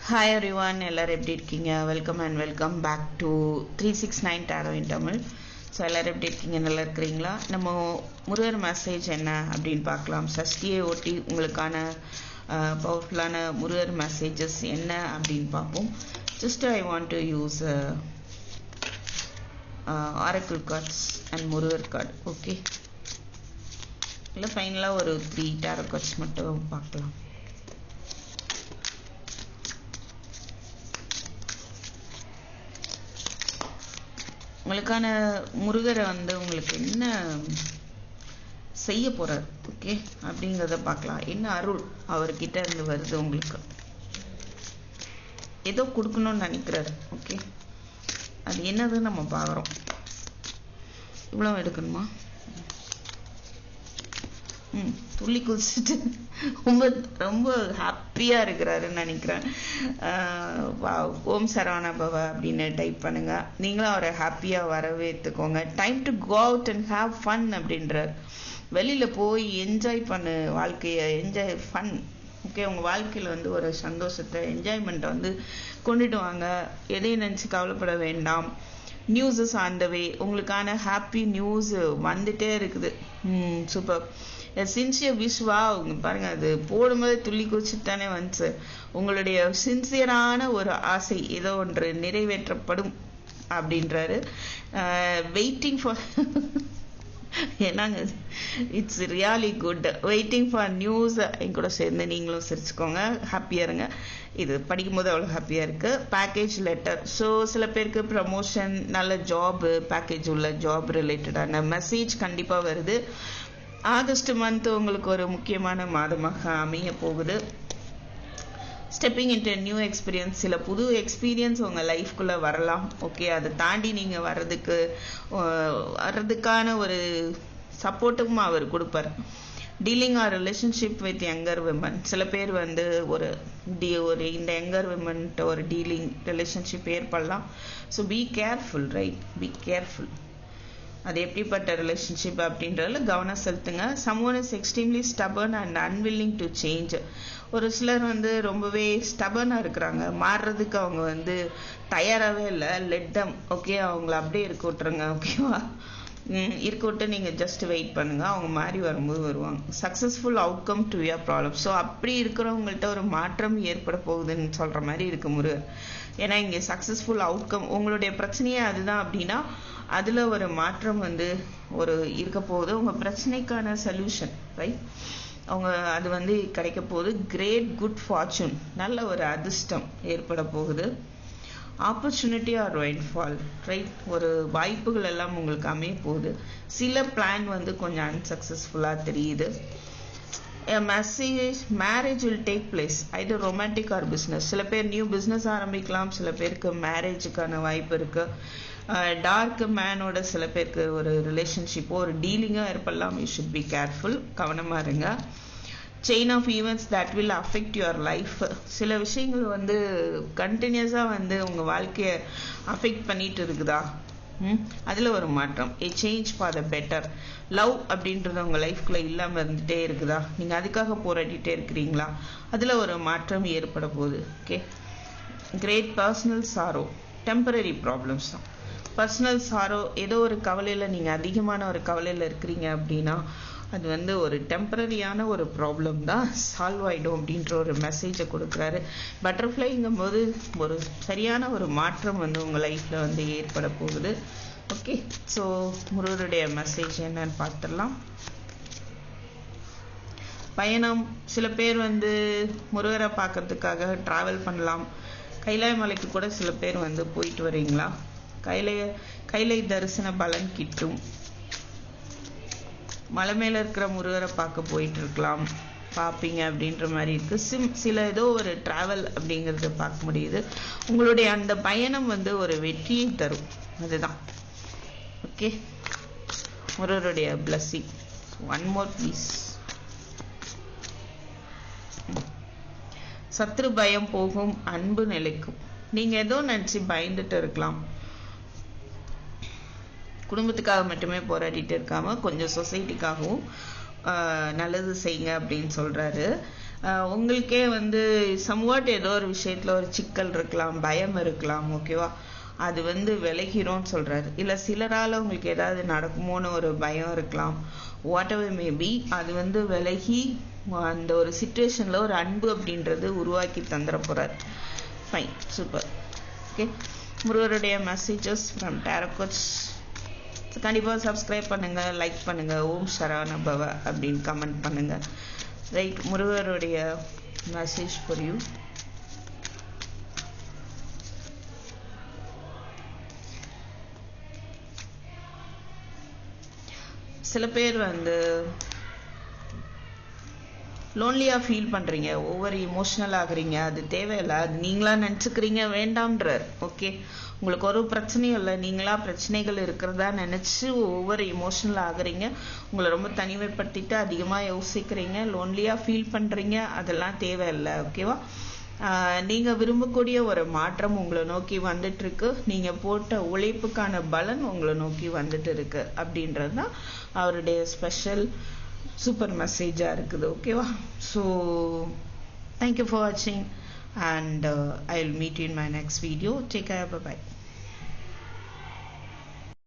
Hi everyone, எல்லாரும் எப்படி இருக்கீங்க? Welcome and welcome back to 369 tarot in Tamil. So எல்லாரும் எப்படி இருக்கீங்க? நல்லா இருக்கிறீங்களா? நம்ம முருகர் மெசேஜ் என்ன அப்படின்னு பார்க்கலாம். சஷ்டியை ஒட்டி உங்களுக்கான பவர்ஃபுல்லான முருகர் மெசேஜஸ் என்ன அப்படின்னு பார்ப்போம். Just I want to use oracle cards and Murugar card. Okay, இல்லை ஃபைனலாக ஒரு 3 டேரோ கார்ட்ஸ் மட்டும் பார்க்கலாம். உங்களுக்கான முருகரை உங்களுக்கு என்ன செய்ய போறார், ஓகே அப்படிங்கிறத பார்க்கலாம். என்ன அருள் அவர்கிட்ட இருந்து வருது, உங்களுக்கு ஏதோ கொடுக்கணும்னு நினைக்கிறாரு. ஓகே, அது என்னதுன்னு நம்ம பார்க்குறோம். இவ்வளோ எடுக்கணுமா? துள்ளி குதிச்சுட்டு ரொம்ப ரொம்ப ஹாப்பியா இருக்கிறாருன்னு நினைக்கிறேன். ஓம் சரவண பவ அப்படின்னு டைப் பண்ணுங்க. நீங்களும் அவரை ஹாப்பியா வரவேற்றுக்கோங்க. Time to go out and have fun அப்படின்றார். வெளியில போய் என்ஜாய் பண்ணு வாழ்க்கைய, என்ஜாய் ஃபன். ஓகே, உங்க வாழ்க்கையில ஒரு சந்தோஷத்தை, என்ஜாய்மெண்ட்டை கொண்டுட்டு வாங்க. எதையும் நினைச்சு கவலைப்பட வேண்டாம். நியூஸஸ் ஆன் த வே. உங்களுக்கான ஹாப்பி நியூஸ் வந்துட்டே இருக்குது. சூப்பர். சின்சியர் விஷ்வா பாருங்க, அது போடும்போது துள்ளி குதிச்சுட்டு தானே வந்துச்சு. உங்களுடைய சின்சியரான ஒரு ஆசை ஏதோ ஒன்று நிறைவேற்றப்படும் அப்படின்றாரு. வெயிட்டிங் ஃபார் என்னங்க, it's really good. Waiting for news. என் கூட சேர்ந்து நீங்களும் சிரிச்சுக்கோங்க, ஹாப்பியா இருங்க. இது படிக்கும்போது அவ்வளோ ஹாப்பியா இருக்கு. Package letter. ஸோ சில பேருக்கு ப்ரமோஷன், நல்ல ஜாப், பேக்கேஜ் உள்ள ஜாப் ரிலேட்டடான மெசேஜ் கண்டிப்பா வருது. ஆகஸ்ட் மந்த் உங்களுக்கு ஒரு முக்கியமான மாதமாக அமைய போகுது. Stepping into new experience. சில புது எக்ஸ்பீரியன்ஸ் உங்க லைஃப்குள்ள வரலாம். ஓகே, அதை தாண்டி நீங்க வர்றதுக்கான ஒரு சப்போர்ட்டும் அவர் கொடுப்பார். Dealing or relationship with younger women. சில பேர் ஒரு இந்த யங்கர் விமன்ட்ட ஒரு டீலிங் ரிலேஷன்ஷிப் ஏற்படலாம். So be careful, right? Be careful. அது எப்படிப்பட்ட ரிலேஷன்ஷிப் அப்படின்றதுல கவனம் செலுத்துங்க. Someone is extremely stubborn and unwilling to change. ஒரு சிலர் ரொம்பவே ஸ்டபர்னா இருக்கிறாங்க, மாறுறதுக்கு அவங்க தயாராகவே இல்லை. Let them. ஓகே, அவங்கள அப்படியே இருக்க விட்டுருங்க. ஓகேவா? இருக்க விட்டு நீங்க ஜஸ்ட் வெயிட் பண்ணுங்க. அவங்க மாறி வரும்போது வருவாங்க. Successful outcome to your problem. So அப்படி இருக்கிறவங்கள்ட்ட ஒரு மாற்றம் ஏற்பட போகுதுன்னு சொல்ற மாதிரி இருக்கு முருகர். ஏன்னா இங்க சக்சஸ்ஃபுல் அவுட்கம், உங்களுடைய பிரச்சனையே அதுதான் அப்படின்னா அதுல ஒரு மாற்றம் ஒரு இருக்க போகுது. உங்க பிரச்சனைக்கான சொல்யூஷன், ரைட்? அவங்க அது கிடைக்க போகுது. Great good fortune. நல்ல ஒரு அதிர்ஷ்டம் ஏற்பட போகுது. Opportunity or rainfall, right? ஒரு வாய்ப்புகள் எல்லாம் உங்களுக்கு அமைய போகுது. சில பிளான் கொஞ்சம் அன்சக்சஸ்ஃபுல்லா தெரியுது. Marriage will take place, either romantic or business. சில பேர் நியூ பிஸ்னஸ் ஆரம்பிக்கலாம், சில பேருக்கு மேரேஜுக்கான வாய்ப்பு இருக்கு. டார்க் மேனோட சில பேருக்கு ஒரு ரிலேஷன்ஷிப்போ ஒரு டீலிங்கோ ஏற்படலாம். யூ ஷுட் பி கேர்ஃபுல், கவனமா இருங்க. Chain of events that will affect your life. சில விஷயங்கள் கண்டினியூஸா உங்க வாழ்க்கையை அஃபெக்ட் பண்ணிட்டு இருக்குதா, அதுல ஒரு மாற்றம். A change for the better. Love அப்படின்றது உங்க லைஃப்குள்ள இல்லாம இருந்துட்டே இருக்குதா, நீங்க அதுக்காக போராடிட்டே இருக்கிறீங்களா, அதுல ஒரு மாற்றம் ஏற்பட போகுது. Okay. Great personal sorrow. Temporary problems தான். பர்சனல் சாரோ, ஏதோ ஒரு கவலையில நீங்க அதிகமான ஒரு கவலையில இருக்கிறீங்க அப்படின்னா அது ஒரு டெம்பரரியான ஒரு ப்ராப்ளம் தான், சால்வ் ஆயிடும் அப்படின்ற ஒரு மெசேஜை கொடுக்குறாரு. பட்டர்ஃப்ளைங்கும் போது ஒரு சரியான ஒரு மாற்றம் உங்க லைஃப்ல ஏற்பட போகுது. ஓகே, ஸோ முருகருடைய மெசேஜ் என்னன்னு பார்த்துடலாம். பயணம். சில பேர் முருகரை பார்க்கறதுக்காக டிராவல் பண்ணலாம். கைலாய மலைக்கு கூட சில பேர் போயிட்டு வரீங்களா? கைலை தரிசன பலன் கிட்டும். மலை மேல இருக்கிற முருகரை பார்க்க போயிட்டு இருக்கலாம், பார்ப்பீங்க அப்படின்ற மாதிரி இருக்கு. சில ஏதோ ஒரு டிராவல் அப்படிங்கறத பார்க்க முடியுது. உங்களுடைய அந்த பயணம் ஒரு வெற்றியை தரும், அதுதான். ஓகே, முருகருடைய பிளஸிங். One more please. சத்ரு பயம் போகும், அன்பு நிலைக்கும். நீங்க ஏதோ நினைச்சு பயந்துட்டு இருக்கலாம். குடும்பத்துக்காக மட்டுமே போராடிட்டு இருக்காம கொஞ்சம் சொசைட்டிக்காகவும் நல்லது செய்யுங்க அப்படின்னு சொல்றாரு. உங்களுக்கே வந்து சம்வாட் ஏதோ ஒரு விஷயத்துல ஒரு சிக்கல் இருக்கலாம், பயம் இருக்கலாம், ஓகேவா? அது வந்து விலகிறோம்னு சொல்றாரு. இல்ல சிலரால உங்களுக்கு ஏதாவது நடக்குமோன்னு ஒரு பயம் இருக்கலாம், வாட் எவர் மேபி, அது வந்து விலகி அந்த ஒரு சிச்சுவேஷன்ல ஒரு அன்பு அப்படின்றது உருவாக்கி தந்துட போறாரு. Fine, super. ஓகே, முருகருடைய மெசேஜஸ் ஃப்ரம் டாரோ கார்ட்ஸ். கண்டிப்பாக சப்ஸ்கிரைப் பண்ணுங்க, லைக் பண்ணுங்க, ஓம் சரவண பவ அப்படின்னு கமெண்ட் பண்ணுங்க. ரைட், முருகருடைய மெசேஜ் ஃபார் யூ. சில பேர் வந்து லோன்லியா ஃபீல் பண்றீங்க, ஓவர் இமோஷனல் ஆகுறீங்க. அது தேவையில்லை, அது நீங்களா நினைச்சுக்கிறீங்க, வேண்டாம்ன்றார். ஓகே, உங்களுக்கு ஒரு பிரச்சனையும் இல்லை, நீங்களா பிரச்சனைகள் இருக்கிறதா நினைச்சு ஓவர் இமோஷனல் ஆகுறீங்க, உங்களை ரொம்ப தனிமைப்படுத்திட்டு அதிகமா யோசிக்கிறீங்க, லோன்லியா ஃபீல் பண்றீங்க. அதெல்லாம் தேவையில்லை, ஓகேவா? நீங்க விரும்பக்கூடிய ஒரு மாற்றம் உங்களை நோக்கி வந்துட்டு இருக்கு. நீங்க போட்ட உழைப்புக்கான பலன் உங்களை நோக்கி வந்துட்டு இருக்கு அப்படின்றதுதான் அவருடைய ஸ்பெஷல் சூப்பர் மெசேஜா இருக்குது, ஓகேவா? ஸோ தேங்க்யூ ஃபார் வாட்சிங் and I'll meet you in my next video. Take care, bye bye.